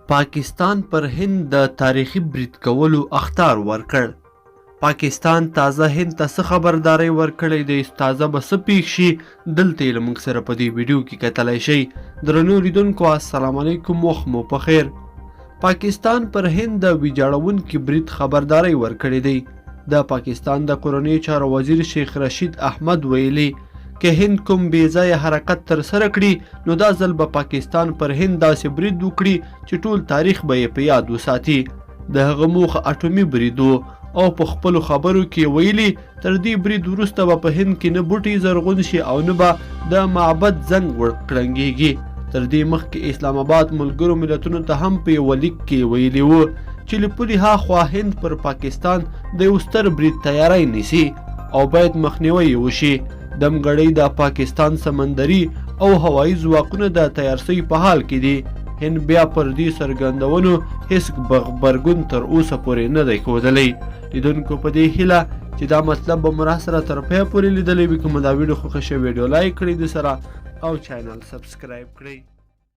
پاکستان پر هند د تاریخي برید کولو اخطار ورکړ. پاکستان تازه هند ته څه خبرداری ورکړی دی، تازه به څه پیښ شي، دلته یې له موږ سره په دې ویډیو کې کتلی شئ. درنو لیدونکو السلام علیکم، وخت مو په خیر. پاکستان پر هند د ویجاړونکي برید خبرداری ورکړی دی. د پاکستان د کورنۍ چارو وزیر شیخ رشید احمد ویلي که هند کوم بې ځایه حرکت ترسره کړي نو دا ځل به پاکستان پر هند داسې برید وکړي چې ټول تاریخ به یې په یاد وساتي. د هغه موخه اټومي برید و او په خپلو خبرو کې ویلي تر دې برید وروسته به په هند کې نه بوټي زرغون شي او نه به د معبد زنګ ورکړنګېږي. تر دې مخکې اسلام آباد ملګرو ملتونو ته هم په یوه لیک کې ویلي وو چې له پولې هاخوا هند پر پاکستان د یو ستر برید تیاری نیسي او باید مخنیوی یې وشي. دمګړۍ د پاکستان سمندري او هوایي ځواکونه د تیارسۍ په حال کې دي. هند بیا پر دې څرګندونو هیڅ غبرګون تر اوسه پورې نه دی ښودلی. لیدونکو په دې هیله چې دا مطلب به مو راسره تر پایه پورې لیدلی وي. که مو دا ویډیو خوښه شوې ویډیو لایک کړئ د سره او چینل سبسکرایب کړئ.